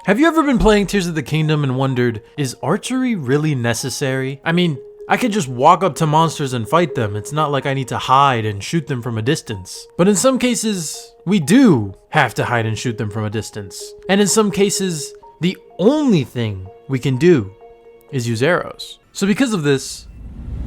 Have you ever been playing Tears of the Kingdom and wondered, is archery really necessary? I mean, I could just walk up to monsters and fight them. It's not like I need to hide and shoot them from a distance. But in some cases, we do have to hide and shoot them from a distance. And in some cases, the only thing we can do is use arrows. So because of this,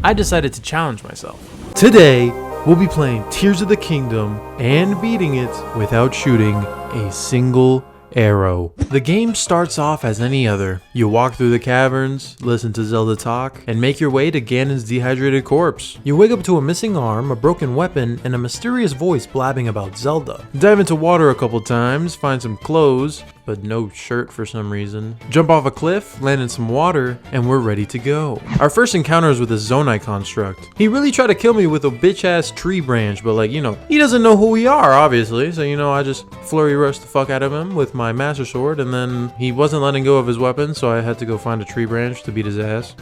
I decided to challenge myself. Today, we'll be playing Tears of the Kingdom and beating it without shooting a single arrow. The game starts off as any other. You walk through the caverns, listen to Zelda talk, and make your way to Ganon's dehydrated corpse. You wake up to a missing arm, a broken weapon, and a mysterious voice blabbing about Zelda. Dive into water a couple times, find some clothes, but no shirt for some reason. Jump off a cliff, land in some water, and we're ready to go. Our first encounter is with a Zonai construct. He really tried to kill me with a bitch-ass tree branch, but like, he doesn't know who we are, obviously, so I just flurry rushed the fuck out of him with my master sword, and then he wasn't letting go of his weapon, so I had to go find a tree branch to beat his ass.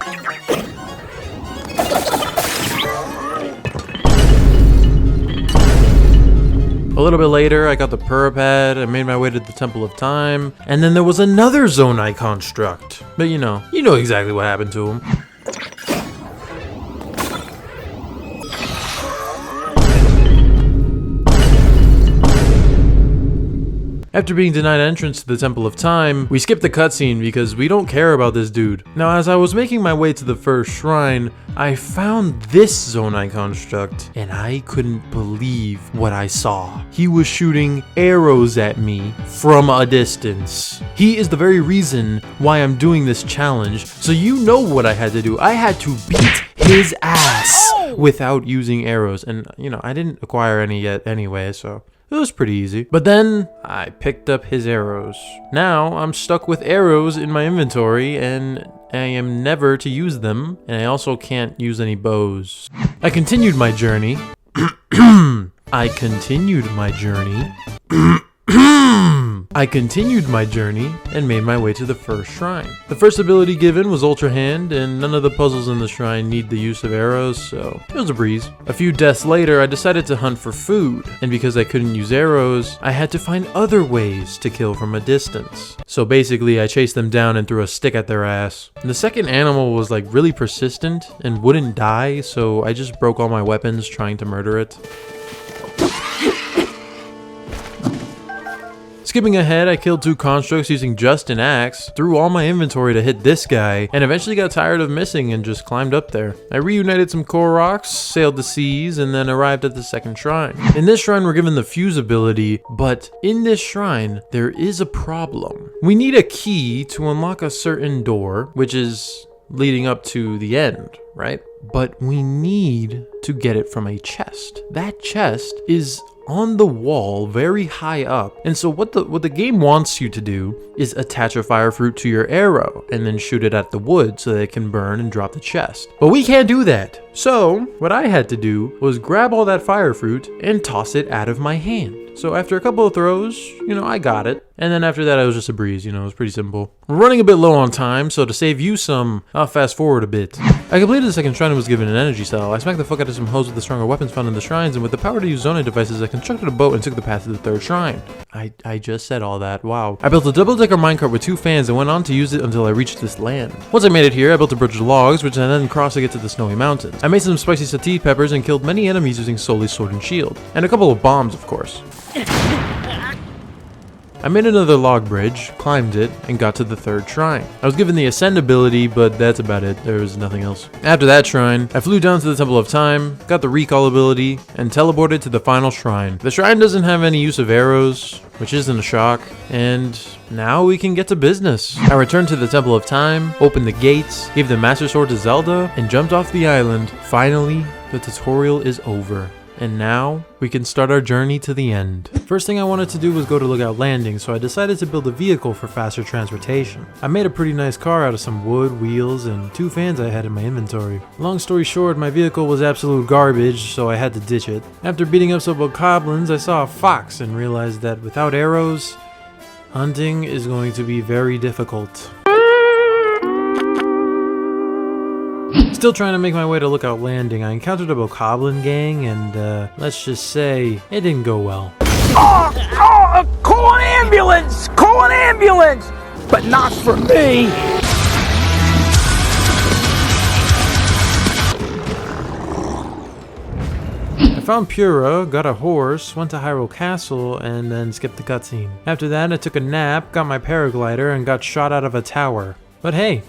A little bit later, I got the Purapad, I made my way to the Temple of Time, and then there was another Zonai construct. But you know exactly what happened to him. After being denied entrance to the Temple of Time, we skipped the cutscene because we don't care about this dude. Now, as I was making my way to the first shrine, I found this Zonai construct, and I couldn't believe what I saw. He was shooting arrows at me from a distance. He is the very reason why I'm doing this challenge, so you know what I had to do. I had to beat his ass without using arrows, and I didn't acquire any yet anyway, so it was pretty easy. But then I picked up his arrows. Now I'm stuck with arrows in my inventory and I am never to use them, and I also can't use any bows. I continued my journey. I continued my journey and made my way to the first shrine. The first ability given was Ultra Hand, and none of the puzzles in the shrine need the use of arrows, so it was a breeze. A few deaths later, I decided to hunt for food, and because I couldn't use arrows, I had to find other ways to kill from a distance. So basically, I chased them down and threw a stick at their ass. The second animal was like really persistent and wouldn't die, so I just broke all my weapons trying to murder it. Skipping ahead, I killed 2 constructs using just an axe, threw all my inventory to hit this guy, and eventually got tired of missing and just climbed up there. I reunited some Koroks, sailed the seas, and then arrived at the second shrine. In this shrine, we're given the fuse ability, but in this shrine, there is a problem. We need a key to unlock a certain door, which is leading up to the end, right? But we need to get it from a chest. That chest is on the wall very high up, and so what the game wants you to do is attach a fire fruit to your arrow and then shoot it at the wood so that it can burn and drop the chest. But we can't do that. So what I had to do was grab all that fire fruit and toss it out of my hand. So after a couple of throws, I got it. And then after that, it was just a breeze, it was pretty simple. We're running a bit low on time, so to save you some, I'll fast forward a bit. I completed the second shrine and was given an energy cell. I smacked the fuck out of some hoes with the stronger weapons found in the shrines, and with the power to use Zonai devices, I constructed a boat and took the path to the third shrine. I just said all that, wow. I built a double-decker minecart with 2 fans and went on to use it until I reached this land. Once I made it here, I built a bridge of logs, which I then crossed to get to the snowy mountains. I made some spicy sativa peppers and killed many enemies using solely sword and shield. And a couple of bombs, of course. I made another log bridge, climbed it, and got to the third shrine. I was given the Ascend ability, but that's about it. There was nothing else. After that shrine, I flew down to the Temple of Time, got the Recall ability, and teleported to the final shrine. The shrine doesn't have any use of arrows, which isn't a shock, and now we can get to business. I returned to the Temple of Time, opened the gates, gave the Master Sword to Zelda, and jumped off the island. Finally, the tutorial is over. And now, we can start our journey to the end. First thing I wanted to do was go to Lookout Landing, so I decided to build a vehicle for faster transportation. I made a pretty nice car out of some wood, wheels, and 2 fans I had in my inventory. Long story short, my vehicle was absolute garbage, so I had to ditch it. After beating up some bokoblins, I saw a fox and realized that without arrows, hunting is going to be very difficult. Still trying to make my way to Lookout Landing, I encountered a bokoblin gang, and let's just say, it didn't go well. Call an ambulance! Call an ambulance! but not for me! I found Pura, got a horse, went to Hyrule Castle, and then skipped the cutscene. After that, I took a nap, got my paraglider, and got shot out of a tower. But hey,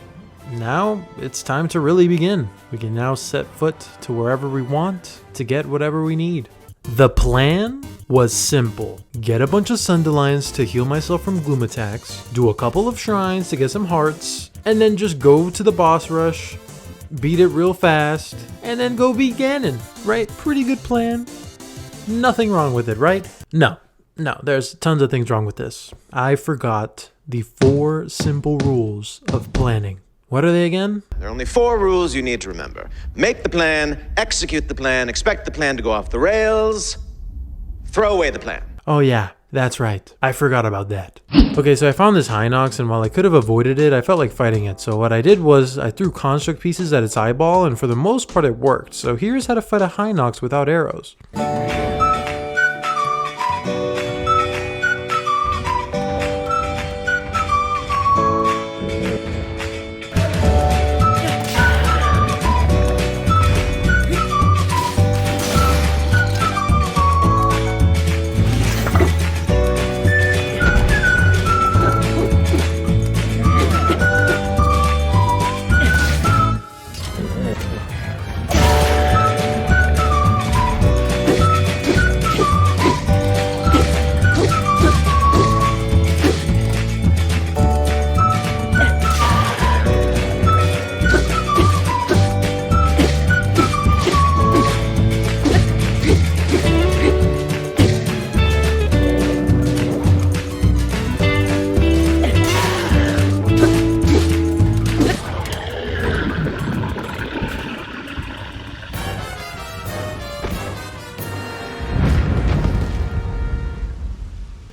now it's time to really begin. We can now set foot to wherever we want to get whatever we need. The plan was simple. Get a bunch of Sundelions to heal myself from gloom attacks, do a couple of shrines to get some hearts, and then just go to the boss rush, beat it real fast, and then go beat Ganon, right? Pretty good plan. Nothing wrong with it, right? No, there's tons of things wrong with this. I forgot the 4 simple rules of planning. What are they again? There are only 4 rules you need to remember. Make the plan, execute the plan, expect the plan to go off the rails, throw away the plan. Oh yeah, that's right. I forgot about that. Okay, so I found this Hinox, and while I could have avoided it, I felt like fighting it. So what I did was I threw construct pieces at its eyeball, and for the most part it worked. So here's how to fight a Hinox without arrows.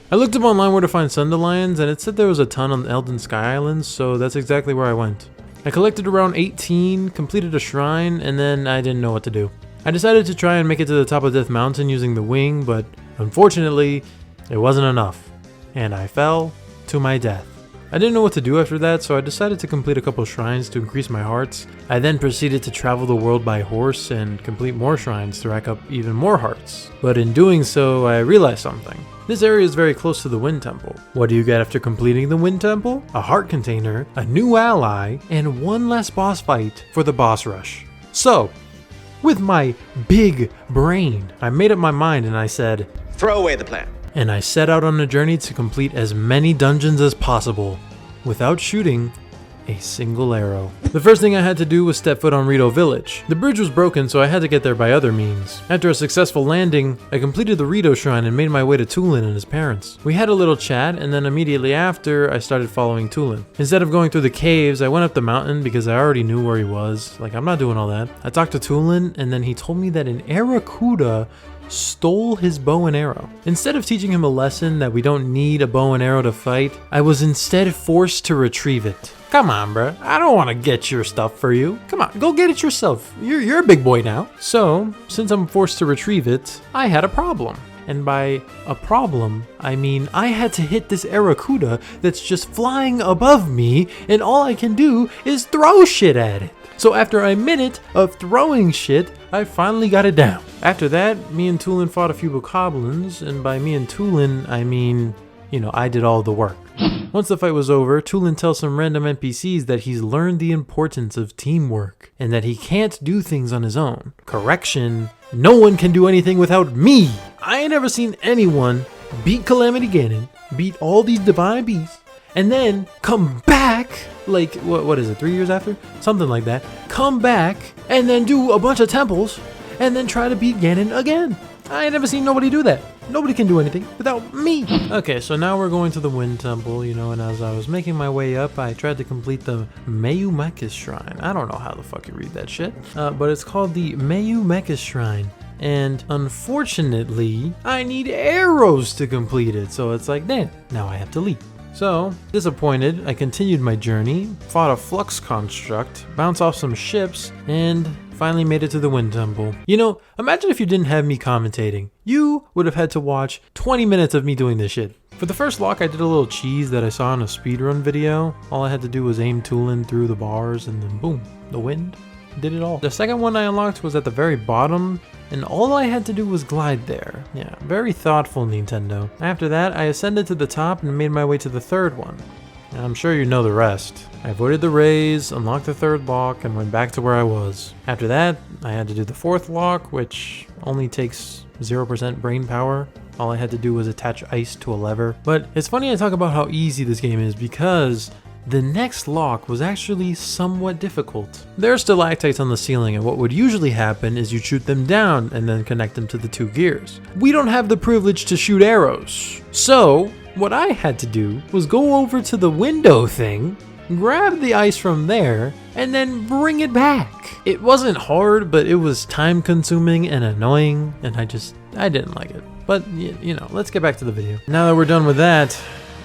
I looked up online where to find Sundelions, and it said there was a ton on Elden Sky Islands, so that's exactly where I went. I collected around 18, completed a shrine, and then I didn't know what to do. I decided to try and make it to the top of Death Mountain using the wing, but unfortunately, it wasn't enough, and I fell to my death. I didn't know what to do after that, so I decided to complete a couple shrines to increase my hearts. I then proceeded to travel the world by horse and complete more shrines to rack up even more hearts. But in doing so, I realized something. This area is very close to the Wind Temple. What do you get after completing the Wind Temple? A heart container, a new ally, and one less boss fight for the boss rush. So, with my big brain, I made up my mind and I said, throw away the plan. And I set out on a journey to complete as many dungeons as possible without shooting a single arrow. The first thing I had to do was step foot on Rito Village. The bridge was broken, so I had to get there by other means. After a successful landing, I completed the Rito Shrine and made my way to Tulin and his parents. We had a little chat, and then immediately after, I started following Tulin. Instead of going through the caves, I went up the mountain because I already knew where he was. Like, I'm not doing all that. I talked to Tulin, and then he told me that an Aracuda stole his bow and arrow. Instead of teaching him a lesson that we don't need a bow and arrow to fight, I was instead forced to retrieve it. Come on, bruh. I don't want to get your stuff for you. Come on, go get it yourself. You're a big boy now. So, since I'm forced to retrieve it, I had a problem. And by a problem, I mean I had to hit this Aracuda that's just flying above me, and all I can do is throw shit at it. So after a minute of throwing shit, I finally got it down. After that, me and Tulin fought a few bokoblins, and by me and Tulin, I mean, I did all the work. Once the fight was over, Tulin tells some random NPCs that he's learned the importance of teamwork, and that he can't do things on his own. Correction, no one can do anything without me! I ain't ever seen anyone beat Calamity Ganon, beat all these divine beasts, and then come back, like, what is it, 3 years after? Something like that. Come back, and then do a bunch of temples, and then try to beat Ganon again. I ain't never seen nobody do that. Nobody can do anything without me. Okay, so now we're going to the Wind Temple, and as I was making my way up, I tried to complete the Mayumekis Shrine. I don't know how the fuck you read that shit, but it's called the Mayumekis Shrine. And unfortunately, I need arrows to complete it. So it's like, damn, now I have to leave. So, disappointed, I continued my journey, fought a flux construct, bounced off some ships, and finally made it to the Wind Temple. You know, imagine if you didn't have me commentating. You would have had to watch 20 minutes of me doing this shit. For the first lock, I did a little cheese that I saw in a speedrun video. All I had to do was aim Tulin through the bars and then boom, the wind did it all. The second one I unlocked was at the very bottom, and all I had to do was glide there. Yeah, very thoughtful, Nintendo. After that, I ascended to the top and made my way to the third one. I'm sure you know the rest. I avoided the rays, unlocked the third lock, and went back to where I was. After that, I had to do the fourth lock, which only takes 0% brain power. All I had to do was attach ice to a lever. But it's funny I talk about how easy this game is because the next lock was actually somewhat difficult. There are stalactites on the ceiling, and what would usually happen is you shoot them down and then connect them to the two gears. We don't have the privilege to shoot arrows. So what I had to do was go over to the window thing, grab the ice from there, and then bring it back. It wasn't hard, but it was time consuming and annoying, and I didn't like it. But, you know, let's get back to the video. Now that we're done with that,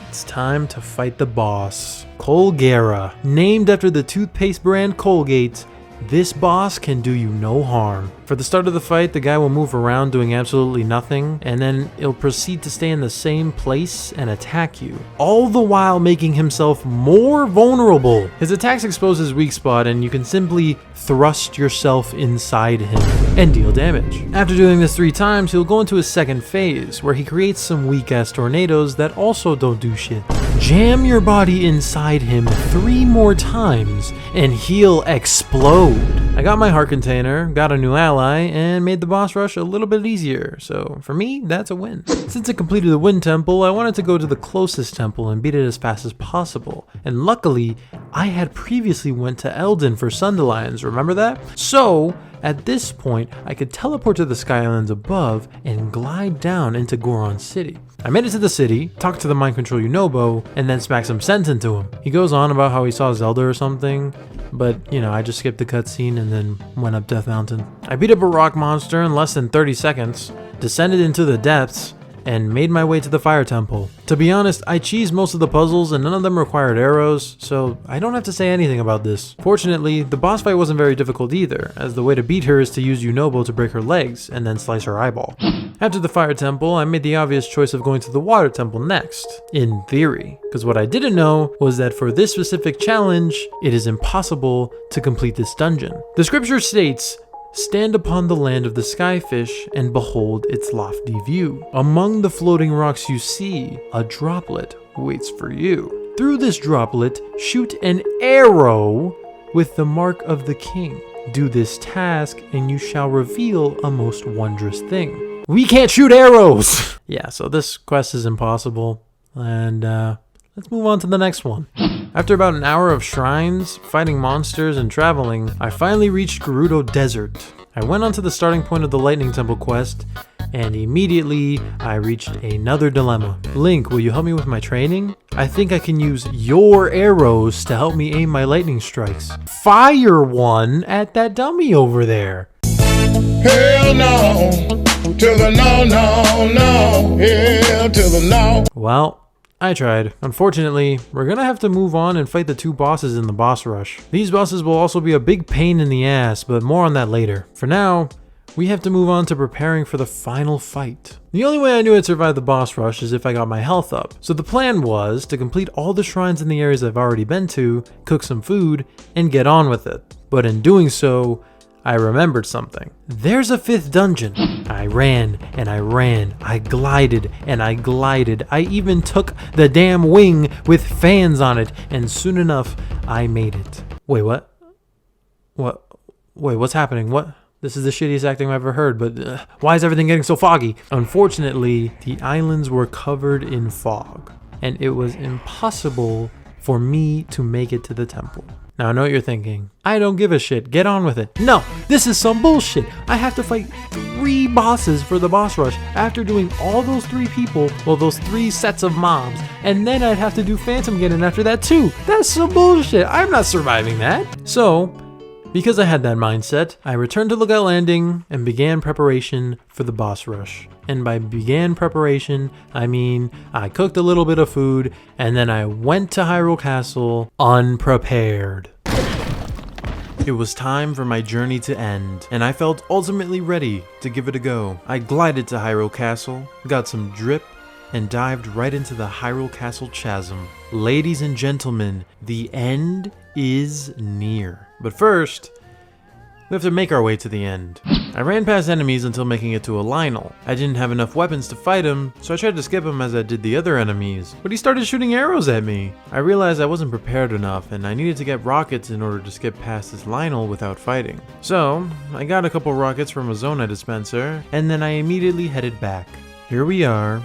it's time to fight the boss. Colgera. Named after the toothpaste brand Colgate, this boss can do you no harm. For the start of the fight, the guy will move around doing absolutely nothing, and then he'll proceed to stay in the same place and attack you, all the while making himself more vulnerable. His attacks expose his weak spot, and you can simply thrust yourself inside him and deal damage. After doing this 3 times, he'll go into his second phase, where he creates some weak-ass tornadoes that also don't do shit. Jam your body inside him 3 more times, and he'll explode. I got my heart container, got a new ally, and made the boss rush a little bit easier, so for me, that's a win. Since I completed the Wind Temple, I wanted to go to the closest temple and beat it as fast as possible, and luckily, I had previously went to Eldin for Sunderlands, remember that? So, at this point, I could teleport to the Skylands above and glide down into Goron City. I made it to the city, talked to the mind control Yunobo, and then smacked some sense into him. He goes on about how he saw Zelda or something, but, you know, I just skipped the cutscene and then went up Death Mountain. I beat up a rock monster in less than 30 seconds, descended into the depths, and made my way to the Fire Temple. To be honest, I cheesed most of the puzzles and none of them required arrows, so I don't have to say anything about this. Fortunately, the boss fight wasn't very difficult either, as the way to beat her is to use Yunobo to break her legs and then slice her eyeball. After the Fire Temple, I made the obvious choice of going to the Water Temple next, in theory, because what I didn't know was that for this specific challenge, it is impossible to complete this dungeon. The scripture states, "Stand upon the land of the skyfish and behold its lofty view. Among the floating rocks you see, a droplet waits for you. Through this droplet, shoot an arrow with the mark of the king. Do this task and you shall reveal a most wondrous thing." We can't shoot arrows! Yeah, so this quest is impossible. And let's move on to the next one. After about an hour of shrines, fighting monsters, and traveling, I finally reached Gerudo Desert. I went on to the starting point of the Lightning Temple quest, and immediately I reached another dilemma. Link, will you help me with my training? I think I can use your arrows to help me aim my lightning strikes. Fire one at that dummy over there. Hell no, to the no, no, no, hell to the no. Well, I tried. Unfortunately, we're gonna have to move on and fight the 2 bosses in the boss rush. These bosses will also be a big pain in the ass, but more on that later. For now, we have to move on to preparing for the final fight. The only way I knew I'd survive the boss rush is if I got my health up. So the plan was to complete all the shrines in the areas I've already been to, cook some food, and get on with it. But in doing so, I remembered something. There's a 5th dungeon. I ran and I ran. I glided and I glided. I even took the damn wing with fans on it, and soon enough, I made it. Wait, what? What? Wait, what's happening? What? This is the shittiest acting I've ever heard, but why is everything getting so foggy? Unfortunately, the islands were covered in fog, and it was impossible for me to make it to the temple. Now I know what you're thinking. I don't give a shit, get on with it. No, this is some bullshit. I have to fight 3 bosses for the boss rush after doing all those 3 people, well, those 3 sets of mobs, and then I'd have to do Phantom Ganon after that too. That's some bullshit. I'm not surviving that. So, Because I had that mindset, I returned to Lookout Landing and began preparation for the boss rush. And by began preparation, I mean I cooked a little bit of food and then I went to Hyrule Castle unprepared. It was time for my journey to end, and I felt ultimately ready to give it a go. I glided to Hyrule Castle, got some drip, and dived right into the Hyrule Castle chasm. Ladies and gentlemen, the end is near. But first, we have to make our way to the end. I ran past enemies until making it to a Lionel. I didn't have enough weapons to fight him, so I tried to skip him as I did the other enemies, but he started shooting arrows at me. I realized I wasn't prepared enough, and I needed to get rockets in order to skip past this Lionel without fighting. So, I got a couple rockets from a Zona dispenser, and then I immediately headed back. Here we are,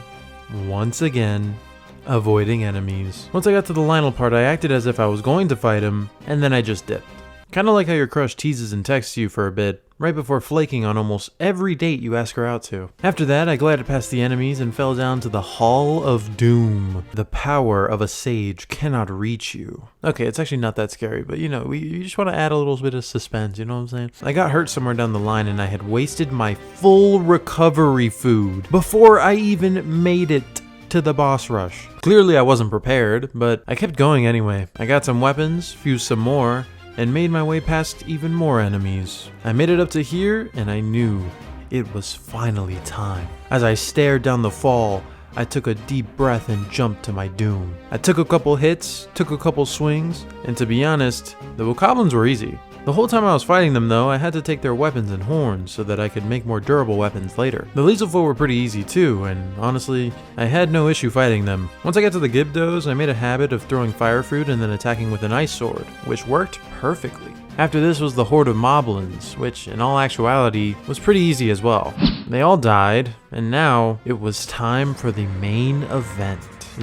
once again, avoiding enemies. Once I got to the Lionel part, I acted as if I was going to fight him, and then I just dipped. Kinda like how your crush teases and texts you for a bit, right before flaking on almost every date you ask her out to. After that, I glided past the enemies and fell down to the Hall of Doom. The power of a sage cannot reach you. Okay, it's actually not that scary, but you know, you just want to add a little bit of suspense, you know what I'm saying? I got hurt somewhere down the line and I had wasted my full recovery food before I even made it to the boss rush. Clearly I wasn't prepared, but I kept going anyway. I got some weapons, fused some more, and made my way past even more enemies. I made it up to here, and I knew it was finally time. As I stared down the fall, I took a deep breath and jumped to my doom. I took a couple hits, took a couple swings, and to be honest, the bokoblins were easy. The whole time I was fighting them though, I had to take their weapons and horns so that I could make more durable weapons later. The Lethal were pretty easy too, and honestly, I had no issue fighting them. Once I got to the Gibdos, I made a habit of throwing fire fruit and then attacking with an ice sword, which worked perfectly. After this was the horde of moblins, which in all actuality was pretty easy as well. They all died, and now it was time for the main event,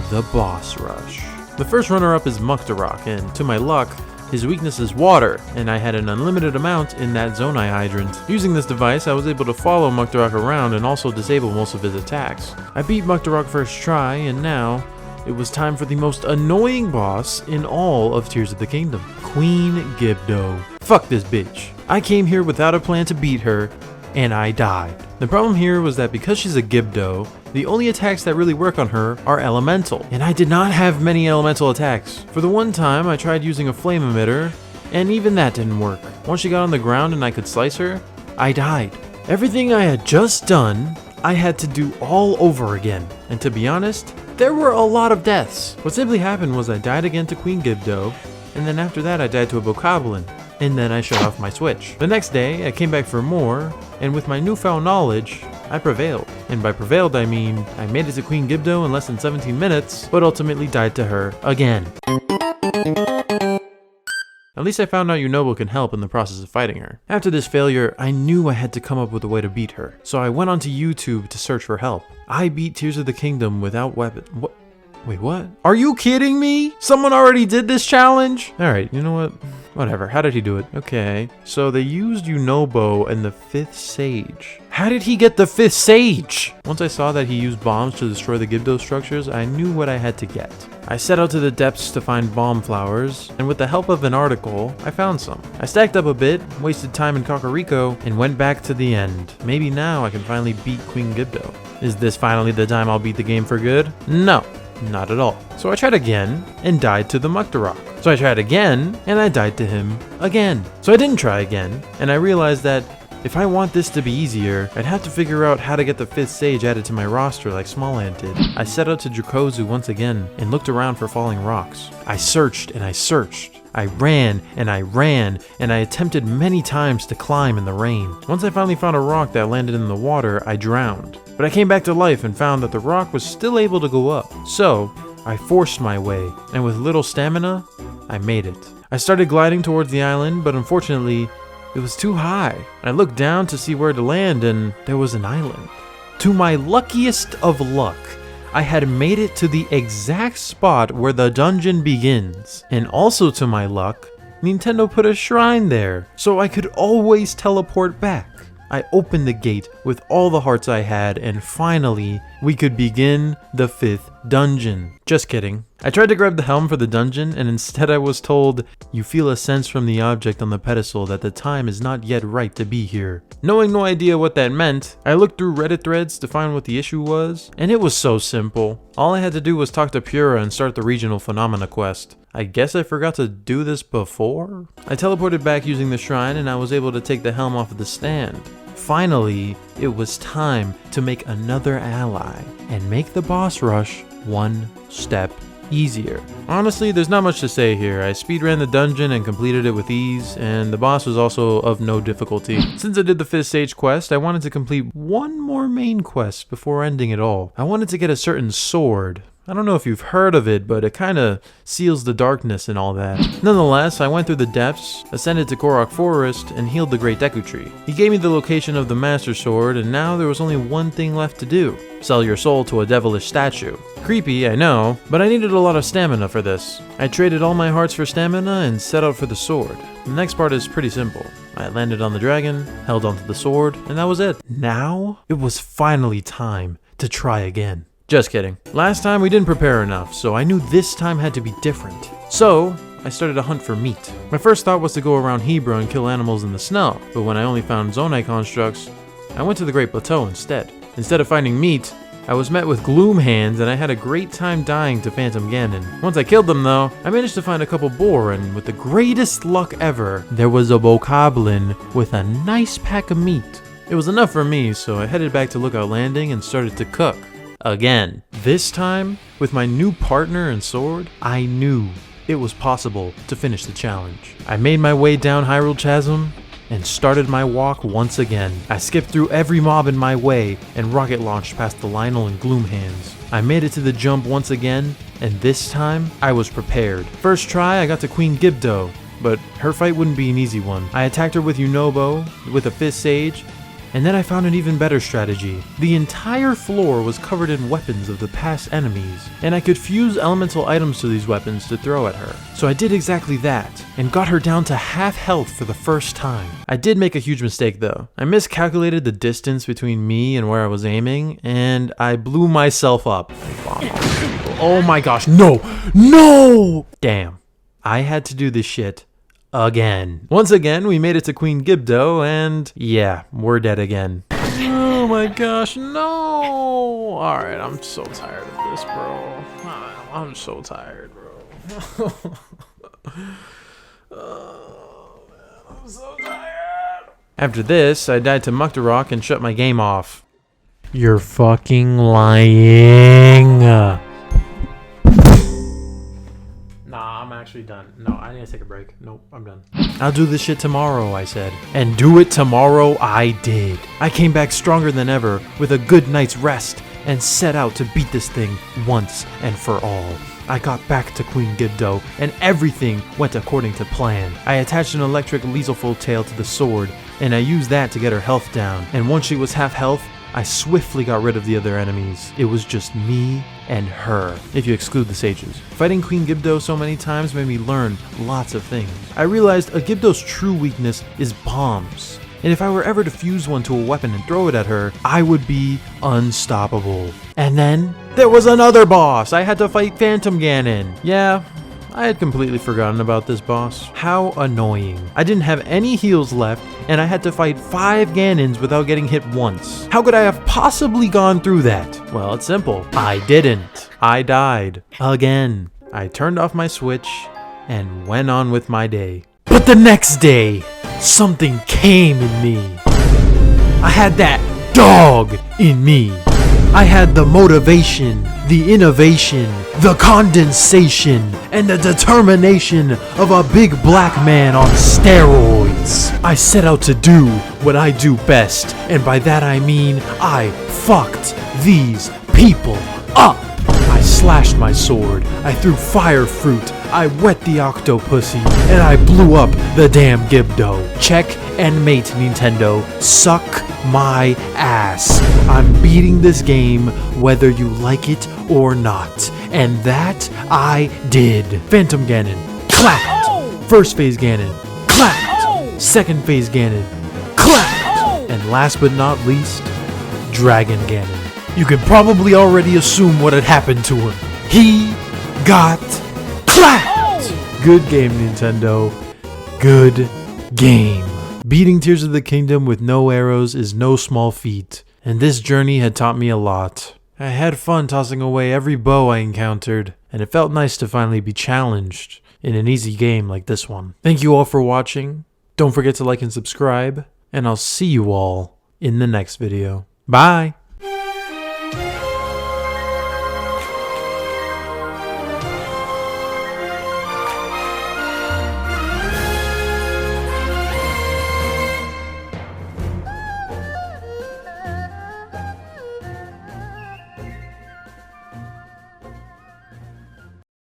the boss rush. The first runner-up is Muktarok, and to my luck, his weakness is water, and I had an unlimited amount in that Zonai hydrant. Using this device, I was able to follow Muktarok around and also disable most of his attacks. I beat Muktarok first try, and now it was time for the most annoying boss in all of Tears of the Kingdom, Queen Gibdo. Fuck this bitch. I came here without a plan to beat her, and I died. The problem here was that because she's a Gibdo, the only attacks that really work on her are elemental, and I did not have many elemental attacks. For the one time, I tried using a flame emitter, and even that didn't work. Once she got on the ground and I could slice her, I died. Everything I had just done, I had to do all over again, and to be honest, there were a lot of deaths. What simply happened was I died again to Queen Gibdo, and then after that I died to a bokoblin, and then I shut off my switch. The next day, I came back for more, and with my newfound knowledge, I prevailed. And by prevailed, I mean I made it to Queen Gibdo in less than 17 minutes, but ultimately died to her again. At least I found out Yunobo can help in the process of fighting her. After this failure, I knew I had to come up with a way to beat her, so I went onto YouTube to search for help. I beat Tears of the Kingdom without weapon. What? Wait, what? Are you kidding me? Someone already did this challenge? Alright, you know what? Whatever, how did he do it? Okay, so they used Yunobo and the 5th Sage. How did he get the 5th Sage? Once I saw that he used bombs to destroy the Gibdo structures, I knew what I had to get. I set out to the depths to find bomb flowers, and with the help of an article, I found some. I stacked up a bit, wasted time in Kakariko, and went back to the end. Maybe now I can finally beat Queen Gibdo. Is this finally the time I'll beat the game for good? No. Not at all. So I tried again and died to the Muktarok. So I tried again and I died to him again. So I didn't try again, and I realized that if I want this to be easier, I'd have to figure out how to get the 5th Sage added to my roster like Smallhand did. I set out to Dracozu once again and looked around for falling rocks. I searched and I searched. I ran and I ran, and I attempted many times to climb in the rain. Once I finally found a rock that landed in the water, I drowned. But I came back to life and found that the rock was still able to go up. So, I forced my way, and with little stamina, I made it. I started gliding towards the island, but unfortunately, it was too high. I looked down to see where to land, and there was an island. To my luckiest of luck, I had made it to the exact spot where the dungeon begins. And also to my luck, Nintendo put a shrine there, so I could always teleport back. I opened the gate with all the hearts I had, and finally, we could begin the 5th dungeon. Just kidding. I tried to grab the helm for the dungeon, and instead I was told, "You feel a sense from the object on the pedestal that the time is not yet right to be here." Knowing no idea what that meant, I looked through Reddit threads to find what the issue was, and it was so simple. All I had to do was talk to Pura and start the regional phenomena quest. I guess I forgot to do this before? I teleported back using the shrine, and I was able to take the helm off of the stand. Finally, it was time to make another ally and make the boss rush one step easier. Honestly, there's not much to say here. I speedran the dungeon and completed it with ease, and the boss was also of no difficulty. Since I did the 5th stage quest, I wanted to complete one more main quest before ending it all. I wanted to get a certain sword. I don't know if you've heard of it, but it kinda seals the darkness and all that. Nonetheless, I went through the depths, ascended to Korok Forest, and healed the Great Deku Tree. He gave me the location of the Master Sword, and now there was only one thing left to do. Sell your soul to a devilish statue. Creepy, I know, but I needed a lot of stamina for this. I traded all my hearts for stamina and set out for the sword. The next part is pretty simple. I landed on the dragon, held onto the sword, and that was it. Now, it was finally time to try again. Just kidding. Last time we didn't prepare enough, so I knew this time had to be different. So, I started a hunt for meat. My first thought was to go around Hebra and kill animals in the snow, but when I only found Zonai constructs, I went to the Great Plateau instead. Instead of finding meat, I was met with gloom hands, and I had a great time dying to Phantom Ganon. Once I killed them though, I managed to find a couple boar, and with the greatest luck ever, there was a bokoblin with a nice pack of meat. It was enough for me, so I headed back to Lookout Landing and started to cook. Again. This time, with my new partner and sword, I knew it was possible to finish the challenge. I made my way down Hyrule Chasm and started my walk once again. I skipped through every mob in my way and rocket launched past the Lionel and Gloomhands. I made it to the jump once again, and this time, I was prepared. First try, I got to Queen Gibdo, but her fight wouldn't be an easy one. I attacked her with Yunobo, with a 5th Sage, and then I found an even better strategy. The entire floor was covered in weapons of the past enemies, and I could fuse elemental items to these weapons to throw at her. So I did exactly that, and got her down to half health for the first time. I did make a huge mistake though. I miscalculated the distance between me and where I was aiming, and I blew myself up. Oh my gosh, no! No! Damn. I had to do this shit again. Once again, we made it to Queen Gibdo, and yeah, we're dead again. Oh my gosh, no! Alright, I'm so tired of this, bro. I'm so tired, bro. Oh, man, I'm so tired. After this, I died to Muktarok and shut my game off. You're fucking lying. Nah, I'm actually done. No, I need to take a break. Nope, I'm done. I'll do this shit tomorrow, I said. And do it tomorrow I did. I came back stronger than ever with a good night's rest and set out to beat this thing once and for all. I got back to Queen Gibdo and everything went according to plan. I attached an electric Lieselfull tail to the sword and I used that to get her health down. And once she was half health, I swiftly got rid of the other enemies. It was just me and her, if you exclude the sages. Fighting Queen Gibdo so many times made me learn lots of things. I realized a Gibdo's true weakness is bombs. And if I were ever to fuse one to a weapon and throw it at her, I would be unstoppable. And then, there was another boss! I had to fight Phantom Ganon. Yeah, I had completely forgotten about this boss. How annoying. I didn't have any heals left, and I had to fight 5 Ganons without getting hit once. How could I have possibly gone through that? Well, it's simple. I didn't. I died. Again. I turned off my Switch and went on with my day. But the next day, something came in me. I had that dog in me. I had the motivation, the innovation, the condensation, and the determination of a big black man on steroids. I set out to do what I do best, and by that I mean I fucked these people up. I slashed my sword, I threw fire fruit, I wet the Octopussy, and I blew up the damn Gibdo. Check and mate, Nintendo. Suck my ass. I'm beating this game whether you like it or not. And that I did. Phantom Ganon. Clapped. First phase Ganon. Clapped. Second phase Ganon. Clapped. And last but not least, Dragon Ganon. You can probably already assume what had happened to him. He got clapped! Good game, Nintendo. Good game. Beating Tears of the Kingdom with no arrows is no small feat, and this journey had taught me a lot. I had fun tossing away every bow I encountered, and it felt nice to finally be challenged in an easy game like this one. Thank you all for watching. Don't forget to like and subscribe, and I'll see you all in the next video. Bye!